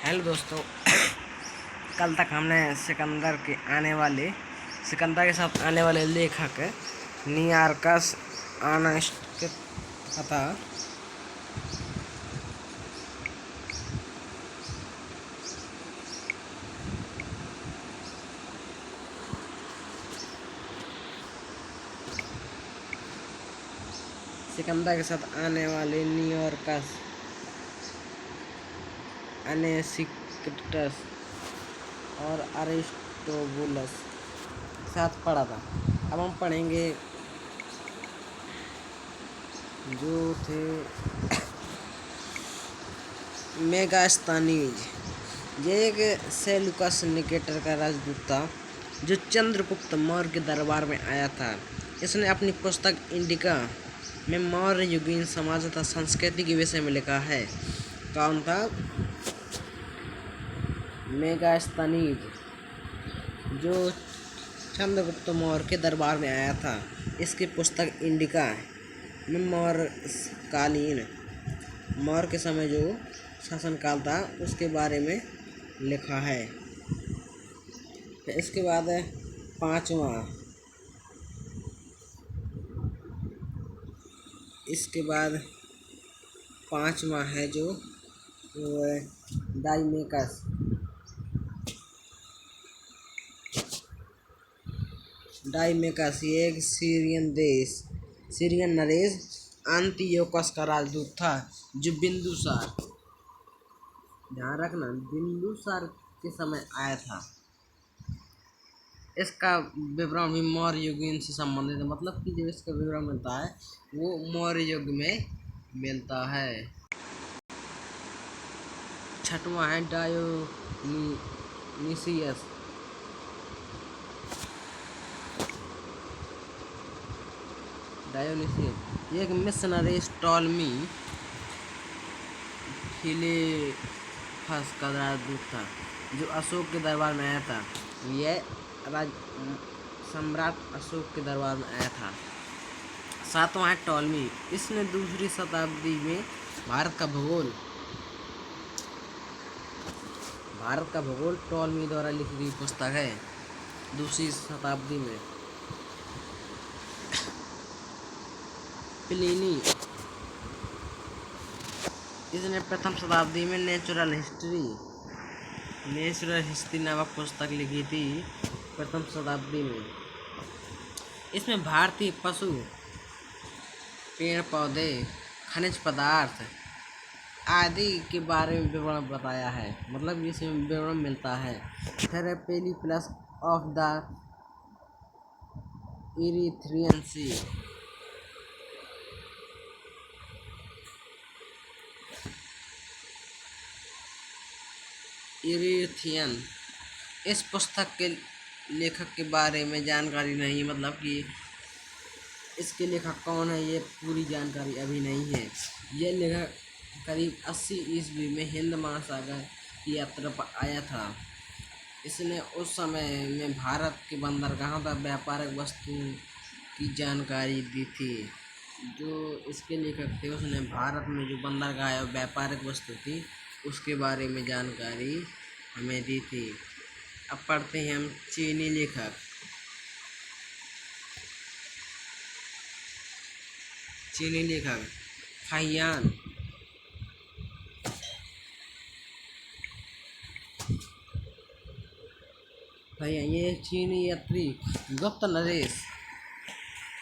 Hello दोस्तों। कल तक हमने सिकंदर के साथ आने वाले लेखक नियार्कस आर्नेस्ट के कथा सिकंदर के साथ आने वाले नियार्कस अनेसिक्टस और अरिस्टोबुलस साथ पढ़ा था। अब हम पढ़ेंगे जो थे मेगास्थनीज। ये एक सेलुकस निकेटर का राजदूत था जो चंद्रगुप्त मौर्य के दरबार में आया था। इसने अपनी पुस्तक इंडिका में मौर्य युगीन समाज तथा संस्कृति के विषय में लिखा है। कौन था? मेगास्थनीज, जो चंद्रगुप्त मौर्य के दरबार में आया था। इसकी पुस्तक इंडिका में मौर्य के समय जो शासनकाल था उसके बारे में लिखा है। फिर इसके बाद पांचवा है जो डाइमेकस। ये एक सीरियन नरेश अंतियोकस का राजदूत था जो बिंदुसार के समय आया था। इसका विवरण भी मौर्य युग से संबंधित है, मतलब कि जो इसका विवरण मिलता है वो मौर्य युग में मिलता है। छठवां है डायोनिसियस। ये एक मिशनरी टॉलमी फिलिपस का राजदूत था जो अशोक के दरबार में आया था। यह सम्राट अशोक के दरबार में आया था। सातवां है टॉलमी। इसने दूसरी शताब्दी में भारत का भूगोल टॉलमी द्वारा लिखी गई पुस्तक है, दूसरी शताब्दी में। प्लिनी, इसने प्रथम शताब्दी में नेचुरल हिस्ट्री नामक पुस्तक लिखी थी, प्रथम शताब्दी में। इसमें भारतीय पशु, पेड़ पौधे, खनिज पदार्थ आदि के बारे में विवरण बताया है, मतलब इसमें विवरण मिलता है। फिर पेरिप्लस ऑफ द इरीथ्रियन सी। इरीथियन, इस पुस्तक के लेखक के बारे में जानकारी नहीं, मतलब कि इसके लेखक कौन है ये पूरी जानकारी अभी नहीं है। यह लेखक करीब 80 ईस्वी में हिंद महासागर की यात्रा पर आया था। इसने उस समय में भारत के बंदरगाहों तक व्यापारिक वस्तुओं की जानकारी दी थी। जो इसके लेखक थे उसने भारत में जो बंदरगाह और व्यापारिक वस्तु थी उसके बारे में जानकारी हमें दी थी। अब पढ़ते हैं हम चीनी लेखक। फहियान। ये चीनी यात्री गुप्त नरेश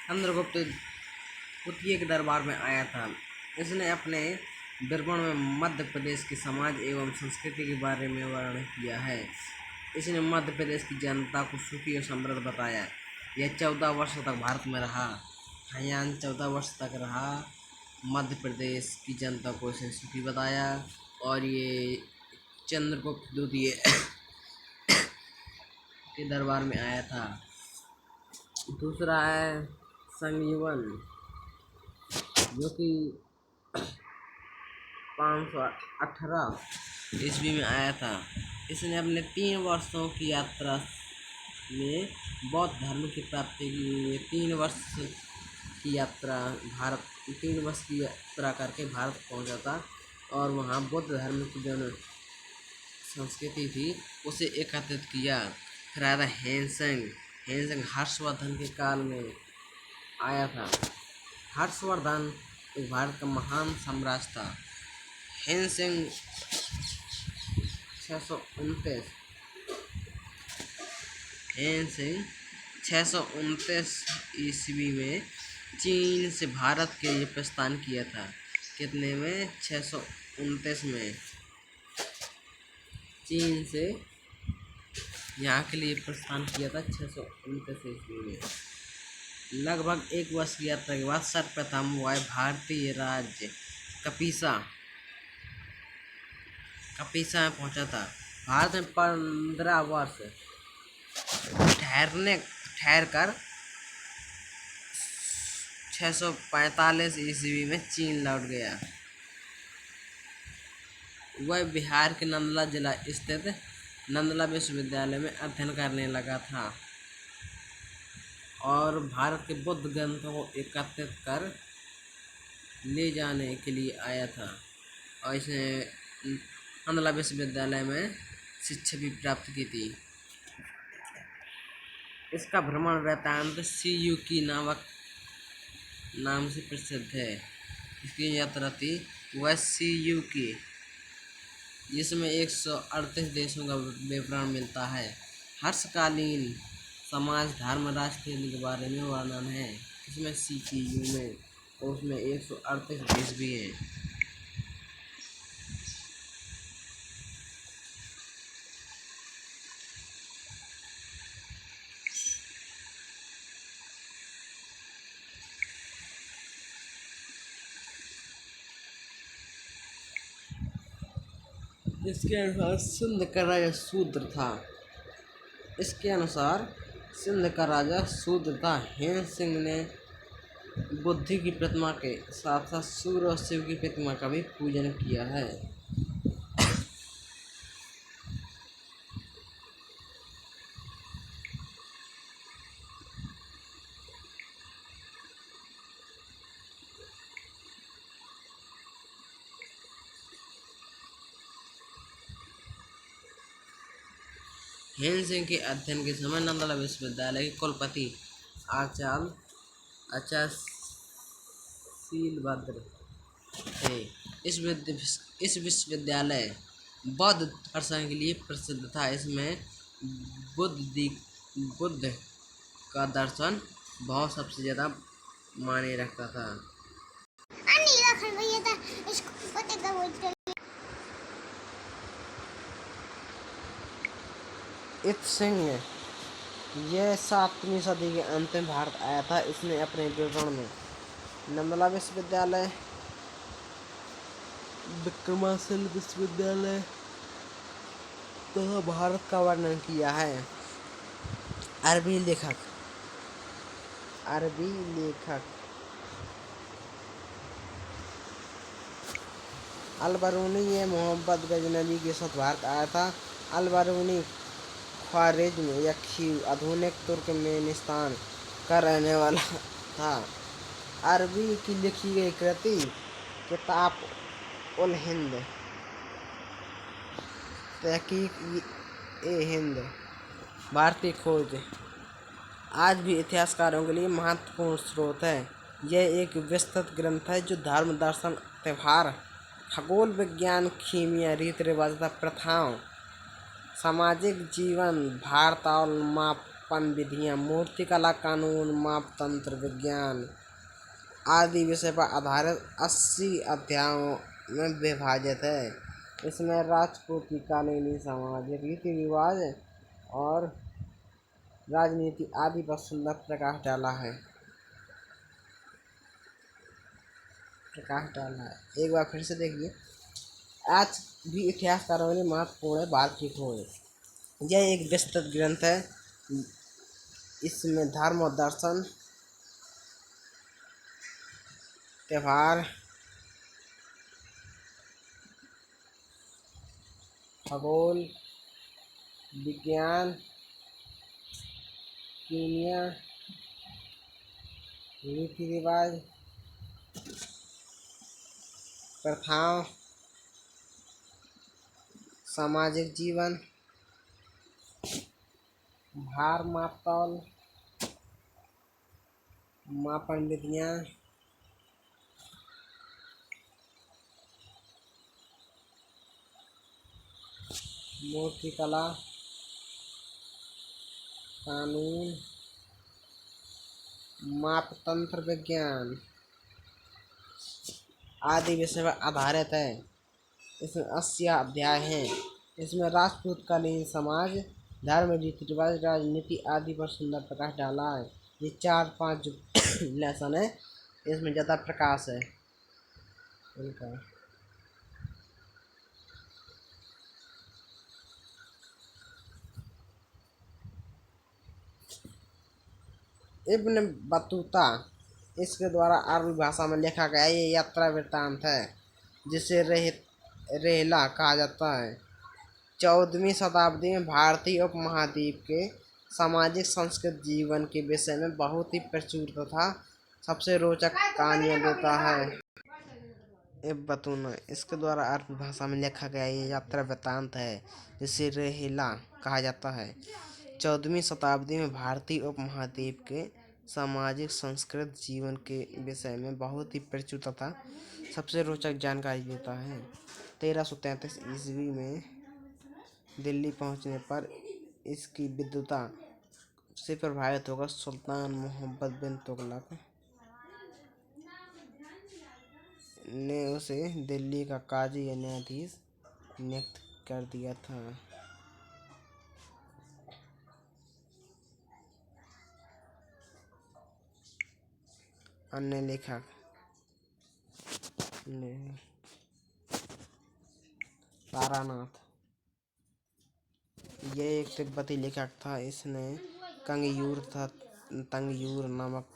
चंद्रगुप्त द्वितीय के दरबार में आया था। इसने अपने विवरण में मध्य प्रदेश के समाज एवं संस्कृति के बारे में वर्णन किया है। इसने मध्य प्रदेश की जनता को सुखी और समृद्ध बताया। यह 14 वर्ष तक भारत में रहा। फहियान 14 वर्ष तक रहा, मध्य प्रदेश की जनता को इसने सुखी बताया, और ये चंद्रगुप्त द्वितीय के दरबार में आया था। दूसरा है संजीवन, जो कि 518 ईस्वी में आया था। इसने अपने 3 वर्षों की यात्रा में बौद्ध धर्म की प्राप्ति की। 3 वर्ष की यात्रा करके भारत पहुंचा था और वहां बुद्ध धर्म की संस्कृति थी उसे एकत्रित किया। फिर आया था हेनसेंग। हेनसेंग हर्षवर्धन के काल में आया था। हर्षवर्धन एक भारत का महान साम्राज्य था। हेनसेंग 629 हेनसेंग 629 ईस्वी में चीन से भारत के लिए प्रस्थान किया था। कितने में? 629 में चीन से यहाँ के लिए प्रस्थान किया था 629 ईस्वी में। लगभग एक वर्ष की यात्रा के बाद सर्वप्रथम वह भारतीय राज्य कपिसा में पहुंचा था। भारत में 15 वर्ष ठहर कर 645 ईस्वी में चीन लौट गया। वह बिहार के नंदला जिला स्थित नंदला विश्वविद्यालय में अध्ययन करने लगा था और भारत के बौद्ध ग्रंथों को एकत्रित कर ले जाने के लिए आया था और इसने नंदला विश्वविद्यालय में शिक्षा भी प्राप्त की थी। इसका भ्रमण वृत्तांत सीयूकी नाम से प्रसिद्ध है। इसकी यात्रा थी वह सीयूकी, जिसमें 138 देशों का विवरण मिलता है। हर्षकालीन समाज धर्म राष्ट्र के बारे में वर्णन है। इसमें सीपीयू में और उसमें 138 देश भी हैं। इसके अनुसार सिंध का राजा शूद्र था। हेन सिंह ने बुद्धि की प्रतिमा के साथ साथ सूर्य और शिव की प्रतिमा का भी पूजन किया है। हेन सिंह के अध्ययन के समय नंदला विश्वविद्यालय के कुलपति आचार्य शीलभद्र थे। इस विश्वविद्यालय बौद्ध दर्शन के लिए प्रसिद्ध था। इसमें बुद्ध का दर्शन बहुत सबसे ज़्यादा माने रखता था। इत सिंह यह 7वीं सदी के अंत में भारत आया था। इसने अपने विवरण में नंदला विश्वविद्यालय, विक्रमाशील विश्वविद्यालय तथा भारत का वर्णन किया है। अरबी लेखक अल-बरूनी ये मोहम्मद गजनवी के साथ भारत आया था। अल-बरूनी ख्वारिज़्म या खीव आधुनिक तुर्कमेनिस्तान का रहने वाला था। अरबी की लिखी गई कृति किताब उल हिंद, तहकीक-ए-हिंद, भारतीय खोज आज भी इतिहासकारों के लिए महत्वपूर्ण स्रोत है। यह एक विस्तृत ग्रंथ है जो धर्म, दर्शन, त्यौहार, खगोल विज्ञान, कीमिया, रीति रिवाज तथा प्रथाओं, सामाजिक जीवन, भारताल मापन विधियाँ, मूर्तिकला, कानून, मापतंत्र, विज्ञान आदि विषय पर आधारित 80 अध्यायों में विभाजित है। इसमें राजपूती कालीनी समाज, रीति रिवाज और राजनीति आदि पर सुंदर प्रकाश डाला है। एक बार फिर से देखिए, आज भी इतिहासकारों के लिए महत्वपूर्ण है भारत की खोज। यह एक विस्तृत ग्रंथ है। इसमें धर्म और दर्शन, त्यौहार, खगोल विज्ञान, कीमिया, रीति रिवाज, प्रथाओं, सामाजिक जीवन, भार मापतौल, मापन विधियाँ, मूर्तिकला, कानून, मापतंत्र विज्ञान आदि विषय पर आधारित है। इसमें 80 अध्याय हैं। इसमें राजपूतकालीन समाज, धर्म, रीति रिवाज, राजनीति आदि पर सुंदर प्रकाश डाला है। ये 4-5 जो लेसन है, इसमें ज़्यादा प्रकाश है इनका। इब्न बतूता, इसके द्वारा अरबी भाषा में लिखा गया ये यात्रा वृत्तांत है, जिसे रेहला कहा जाता है। 14वीं शताब्दी में भारतीय उपमहाद्वीप के सामाजिक सांस्कृतिक जीवन के विषय में बहुत ही प्रचुर तथा सबसे रोचक कहानियाँ देता है। इब्न बतूता, इसके द्वारा अरबी भाषा में लिखा गया ये यात्रा वृत्तांत है, जिसे रेहला कहा जाता है। 14वीं शताब्दी में भारतीय उपमहाद्वीप के सामाजिक सांस्कृतिक जीवन के विषय में बहुत ही प्रचुर तथा सबसे रोचक जानकारी देता है। 1333 ईस्वी में दिल्ली पहुंचने पर इसकी विद्वता से प्रभावित होकर सुल्तान मोहम्मद बिन तुगलक ने उसे दिल्ली का काजी या न्यायाधीश नियुक्त कर दिया था। अन्य लेखक ने तारानाथ, यह एक तिब्बती लेखक था। इसने कंगयूर तथा तंगयूर नामक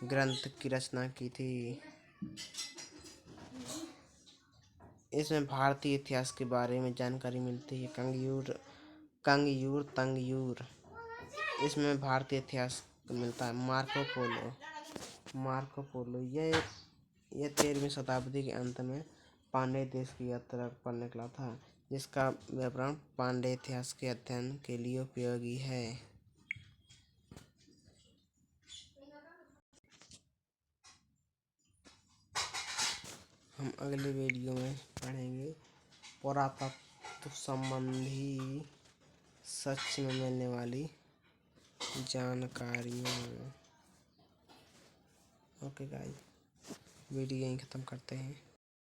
ग्रंथ की रचना की थी। इसमें भारतीय इतिहास के बारे में जानकारी मिलती है। कंगयूर तंगयूर, इसमें भारतीय इतिहास मिलता है। मार्को पोलो यह 13वीं शताब्दी के अंत में पांड्य देश की यात्रा पर निकला था, जिसका विवरण पांड्य इतिहास के अध्ययन के लिए उपयोगी है। हम अगले वीडियो में पढ़ेंगे पुरातत्व संबंधी सच में मिलने वाली जानकारियाँ। ओके गाइस, वीडियो यहीं ख़त्म करते हैं।